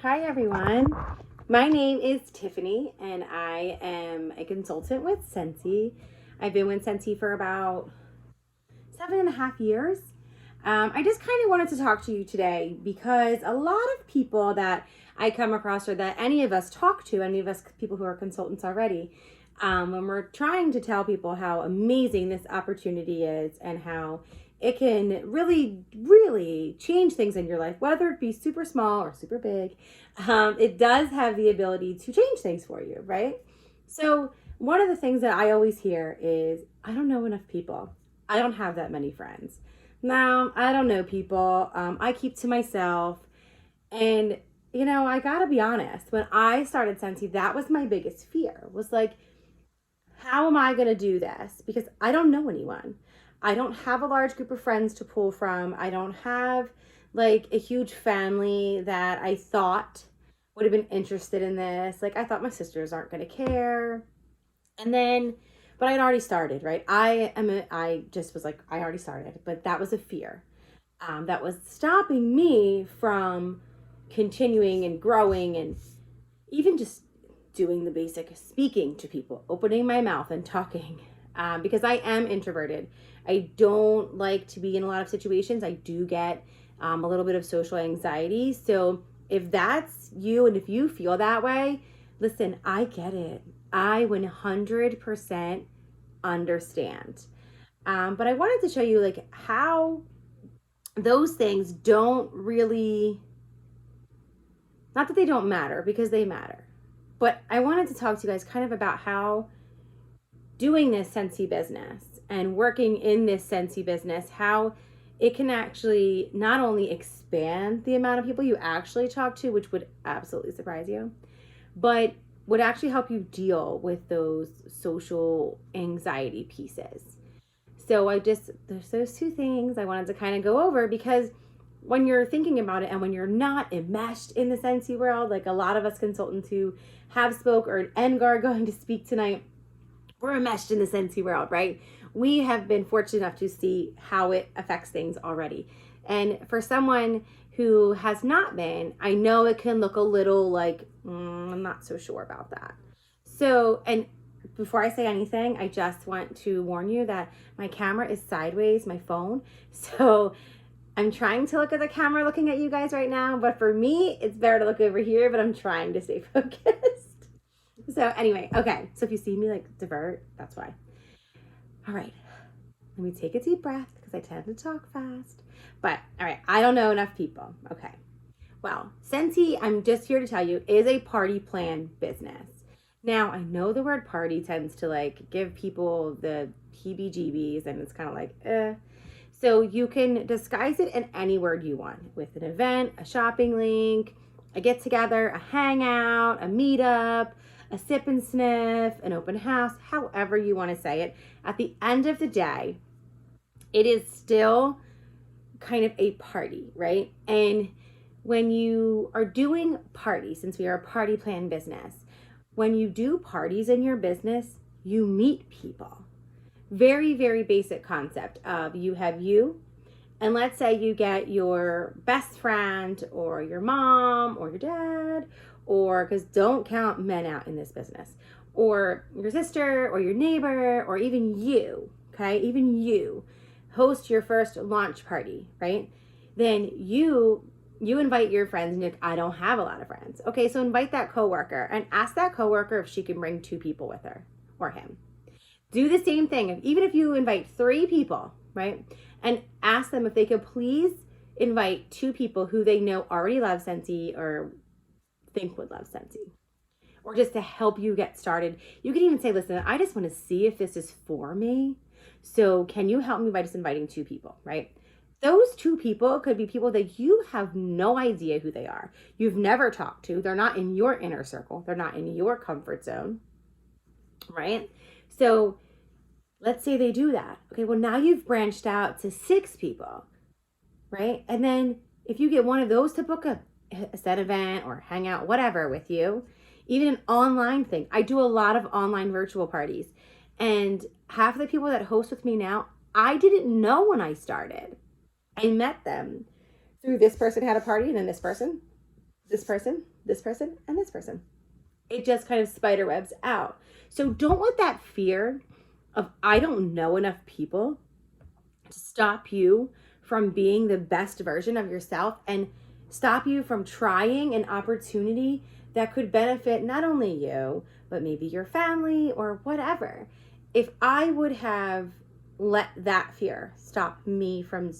Hi everyone. My name is Tiffany and I am a consultant with Scentsy. I've been with Scentsy for about 7.5 years. I just kind of wanted to talk to you today because a lot of people that I come across, or that any of us talk to, any of us people who are consultants already, when we're trying to tell people how amazing this opportunity is and how it can really change things in your life, whether it be super small or super big. It does have the ability to change things for you, right? So one of the things that I always hear is, I don't know enough people. I don't have that many friends. No, I don't know people. I keep to myself. And, I gotta be honest, when I started Scentsy, that was my biggest fear, was like, how am I going to do this? Because I don't know anyone. I don't have a large group of friends to pull from. I don't have like a huge family that I thought would have been interested in this. Like, I thought my sisters aren't going to care. And then, but I'd already started, right? I just was like, I already started, but that was a fear that was stopping me from continuing and growing and even just doing the basic speaking to people, opening my mouth and talking, because I am introverted. I don't like to be in a lot of situations. I do get a little bit of social anxiety. So if that's you and if you feel that way, listen, I get it. I 100% understand. But I wanted to show you like how those things don't really, not that they don't matter, because they matter. But I wanted to talk to you guys kind of about how doing this Scentsy business and working in this Scentsy business, how it can actually not only expand the amount of people you actually talk to, which would absolutely surprise you, but would actually help you deal with those social anxiety pieces. So there's those two things I wanted to kind of go over, because when you're thinking about it and when you're not enmeshed in the Scentsy world, like a lot of us consultants who have spoke or are going to speak tonight, we're enmeshed in the Scentsy world, right? We have been fortunate enough to see how it affects things already. And for someone who has not been, I know it can look a little like, I'm not so sure about that. So, and before I say anything, I just want to warn you that my camera is sideways, my phone. So I'm trying to look at the camera looking at you guys right now, but for me, it's better to look over here, but I'm trying to stay focused. So anyway, okay. So if you see me like divert, that's why. All right. Let me take a deep breath because I tend to talk fast. But all right, I don't know enough people. Okay. Well, Scentsy, I'm just here to tell you, is a party plan business. Now, I know the word party tends to like give people the heebie-jeebies, and it's kind of like, So you can disguise it in any word you want, with an event, a shopping link, a get together, a hangout, a meetup, a sip and sniff, an open house, however you want to say it. At the end of the day, it is still kind of a party, right? And when you are doing parties, since we are a party plan business, when you do parties in your business, you meet people. Very, very basic concept of you have you, and let's say you get your best friend or your mom or your dad, or, because don't count men out in this business, or your sister or your neighbor, or even you, okay? Even you host your first launch party, right? Then you invite your friends, and you're like, I don't have a lot of friends. Okay, so invite that coworker and ask that coworker if she can bring 2 people with her or him. Do the same thing. Even if you invite 3 people, right? And ask them if they could please invite 2 people who they know already love Scentsy or think would love Scentsy. Or just to help you get started. You can even say, listen, I just want to see if this is for me. So can you help me by just inviting 2 people, right? Those 2 people could be people that you have no idea who they are. You've never talked to. They're not in your inner circle. They're not in your comfort zone, right? So let's say they do that. Okay, well, now you've branched out to 6 people, right? And then if you get one of those to book a set event or hang out, whatever, with you, even an online thing. I do a lot of online virtual parties. And half the people that host with me now, I didn't know when I started. I met them through this person had a party and then this person. this person, this person, and this person. It just kind of spider webs out. So don't let that fear of I don't know enough people to stop you from being the best version of yourself and stop you from trying an opportunity that could benefit not only you, but maybe your family or whatever. If I would have let that fear stop me from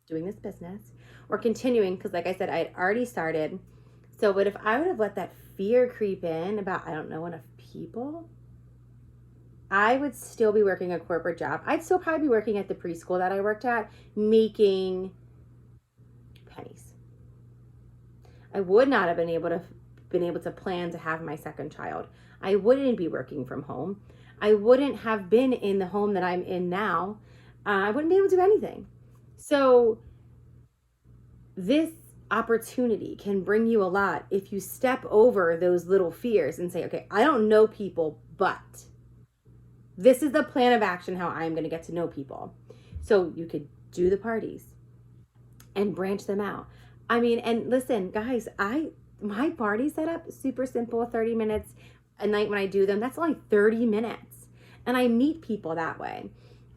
doing this business or continuing, because like I said, I had already started. So, but if I would have let that fear creep in about I don't know enough people, I would still be working a corporate job. I'd still probably be working at the preschool that I worked at, making pennies. I would not have been able to plan to have my second child. I wouldn't be working from home. I wouldn't have been in the home that I'm in now. I wouldn't be able to do anything. So this opportunity can bring you a lot if you step over those little fears and say, okay, I don't know people, but this is the plan of action how I'm going to get to know people. So you could do the parties and branch them out. I mean, and listen, guys, my party setup, super simple, 30 minutes a night when I do them. That's only 30 minutes. And I meet people that way.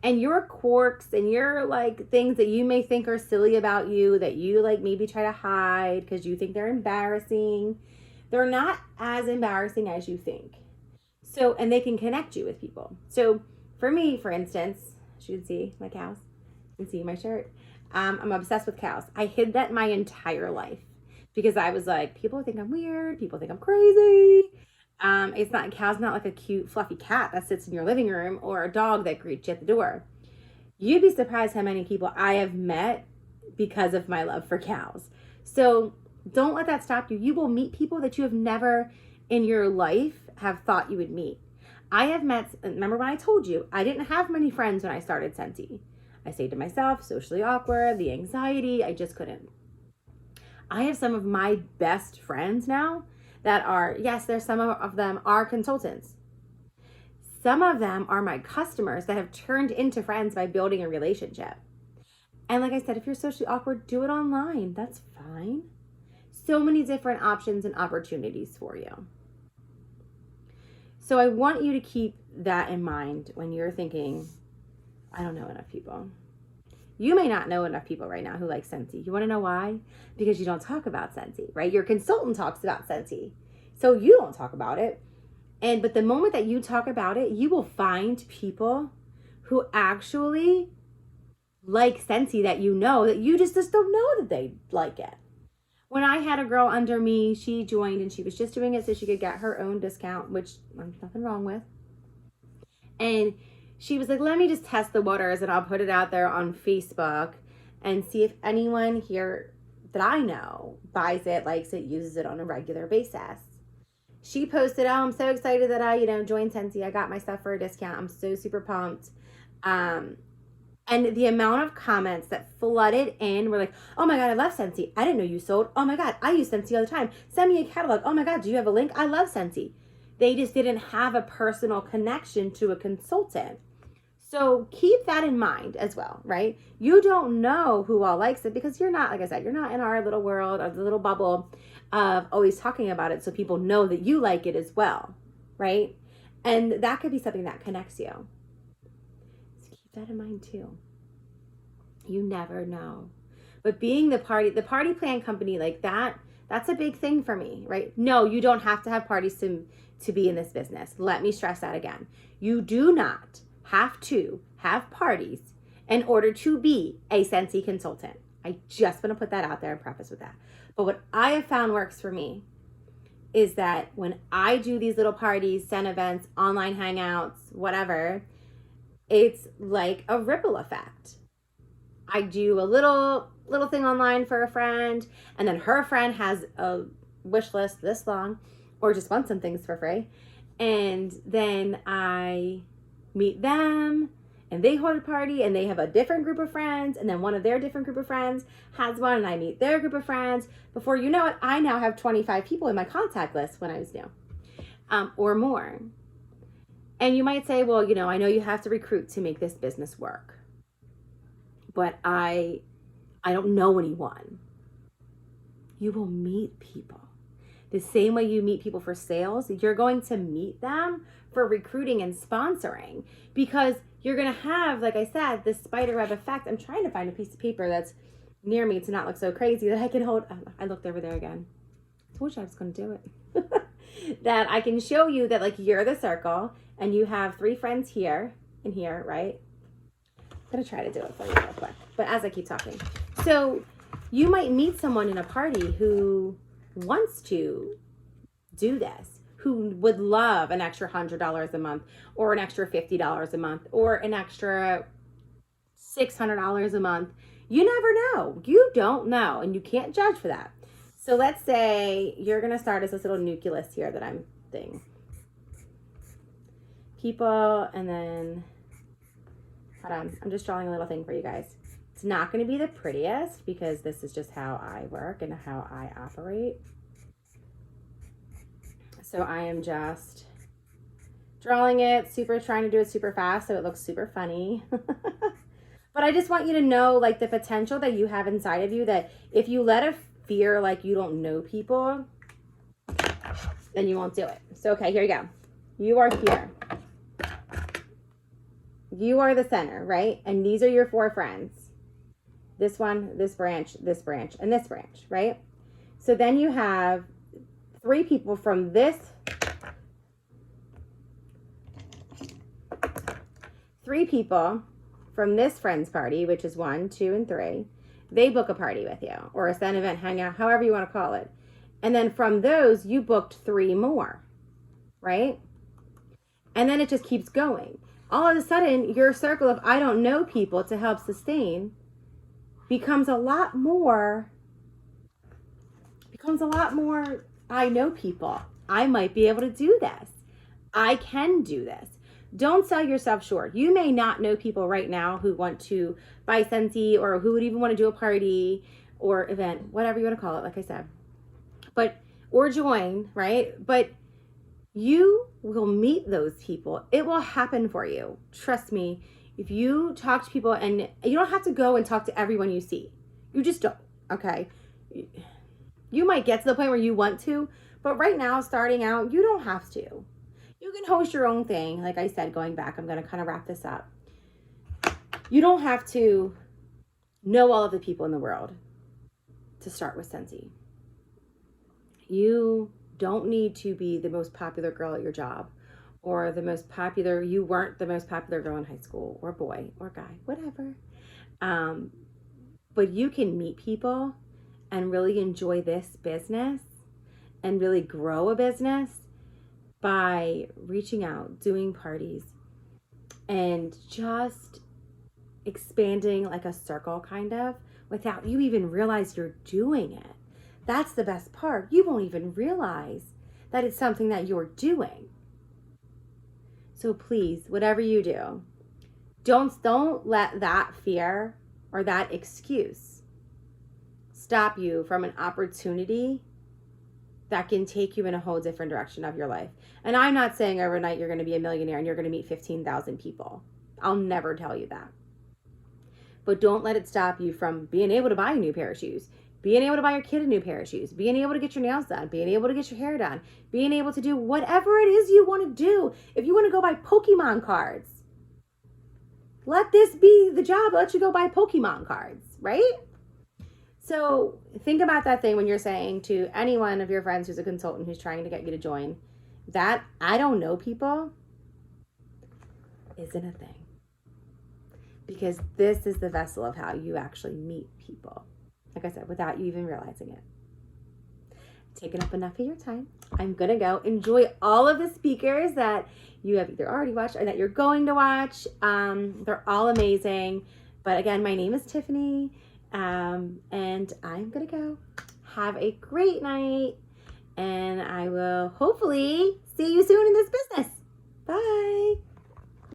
And your quirks and your like things that you may think are silly about you, that you like maybe try to hide because you think they're embarrassing, they're not as embarrassing as you think. So, and they can connect you with people. So for me, for instance, you can see my cows, you can see my shirt. I'm obsessed with cows. I hid that my entire life because I was like, people think I'm weird. People think I'm crazy. It's not, cow's not like a cute fluffy cat that sits in your living room or a dog that greets you at the door. You'd be surprised how many people I have met because of my love for cows. So don't let that stop you. You will meet people that you have never in your life have thought you would meet. I have met, remember when I told you, I didn't have many friends when I started Scentsy. I stayed to myself, socially awkward, the anxiety, I just couldn't. I have some of my best friends now that are, yes, there's some of them are consultants. Some of them are my customers that have turned into friends by building a relationship. And like I said, if you're socially awkward, do it online. That's fine. So many different options and opportunities for you. So I want you to keep that in mind when you're thinking, I don't know enough people. You may not know enough people right now who like Scentsy. You want to know why? Because you don't talk about Scentsy, right? Your consultant talks about Scentsy. So you don't talk about it. But the moment that you talk about it, you will find people who actually like Scentsy that you know, that you just don't know that they like it. When I had a girl under me, she joined and she was just doing it so she could get her own discount, which there's nothing wrong with. And she was like, let me just test the waters and I'll put it out there on Facebook and see if anyone here that I know buys it, likes it, uses it on a regular basis. She posted, oh, I'm so excited that I, joined Scentsy. I got my stuff for a discount. I'm so super pumped. And the amount of comments that flooded in were like, oh my God, I love Scentsy. I didn't know you sold. Oh my God, I use Scentsy all the time. Send me a catalog. Oh my God, do you have a link? I love Scentsy. They just didn't have a personal connection to a consultant. So keep that in mind as well, right? You don't know who all likes it because you're not, like I said, you're not in our little world or the little bubble of always talking about it so people know that you like it as well, right? And that could be something that connects you. So keep that in mind too. You never know. But being the party plan company like that, that's a big thing for me, right? No, you don't have to have parties to be in this business. Let me stress that again. You do not have to have parties in order to be a Scentsy consultant. I just want to put that out there and preface with that. But what I have found works for me is that when I do these little parties, Scent events, online hangouts, whatever, it's like a ripple effect. I do a little thing online for a friend, and then her friend has a wish list this long, or just wants some things for free. And then I meet them, and they hold a party, and they have a different group of friends, and then one of their different group of friends has one, and I meet their group of friends. Before you know it, I now have 25 people in my contact list when I was new, or more. And you might say, well, I know you have to recruit to make this business work, but I don't know anyone. you will meet people. The same way you meet people for sales, you're going to meet them for recruiting and sponsoring, because you're going to have, like I said, this spider web effect. I'm trying to find a piece of paper that's near me to not look so crazy that I can hold. I looked over there again. I told you I was going to do it. That I can show you that, like, you're the circle and you have 3 friends here and here, right? I'm going to try to do it for you real quick, but as I keep talking. So you might meet someone in a party who wants to do this, who would love an extra $100 a month, or an extra $50 a month, or an extra $600 a month. You never know. You don't know, and you can't judge for that. So let's say you're going to start as this little nucleus here that I'm thinking. People, and then, hold on, I'm just drawing a little thing for you guys. It's not going to be the prettiest because this is just how I work and how I operate. So I am just drawing it, trying to do it super fast so it looks super funny. But I just want you to know, like, the potential that you have inside of you, that if you let a fear like you don't know people, then you won't do it. So, okay, here you go. You are here. You are the center, right? And these are your 4 friends. This one, this branch, and this branch, right? So then you have 3 people from this, 3 people from this friend's party, which is 1, 2, and 3. They book a party with you, or a Scent event, hangout, however you want to call it. And then from those, you booked 3 more, right? And then it just keeps going. All of a sudden, your circle of I don't know people to help sustain becomes a lot more I know people. I might be able to do this. I can do this. Don't sell yourself short. You may not know people right now who want to buy Scentsy, or who would even want to do a party or event, whatever you want to call it, like I said. Or join, right? But you will meet those people. It will happen for you. Trust me. If you talk to people, and you don't have to go and talk to everyone you see. You just don't, okay? You might get to the point where you want to, but right now, starting out, you don't have to. You can host your own thing. Like I said, going back, I'm going to kind of wrap this up. You don't have to know all of the people in the world to start with Scentsy. You don't need to be the most popular girl at your job, or you weren't the most popular girl in high school, or boy, or guy, whatever. But you can meet people and really enjoy this business and really grow a business by reaching out, doing parties, and just expanding like a circle, kind of, without you even realize you're doing it. That's the best part. You won't even realize that it's something that you're doing. So please, whatever you do, don't let that fear or that excuse stop you from an opportunity that can take you in a whole different direction of your life. And I'm not saying overnight you're going to be a millionaire and you're going to meet 15,000 people. I'll never tell you that. But don't let it stop you from being able to buy a new pair of shoes, being able to buy your kid a new pair of shoes, being able to get your nails done, being able to get your hair done, being able to do whatever it is you want to do. If you want to go buy Pokemon cards, let this be the job. Let you go buy Pokemon cards, right? So think about that thing when you're saying to any one of your friends who's a consultant who's trying to get you to join, that I don't know people isn't a thing. Because this is the vessel of how you actually meet people. Like I said, without you even realizing it. Taken up enough of your time. I'm going to go enjoy all of the speakers that you have either already watched or that you're going to watch. They're all amazing. But again, my name is Tiffany. And I'm going to go. Have a great night. And I will hopefully see you soon in this business. Bye.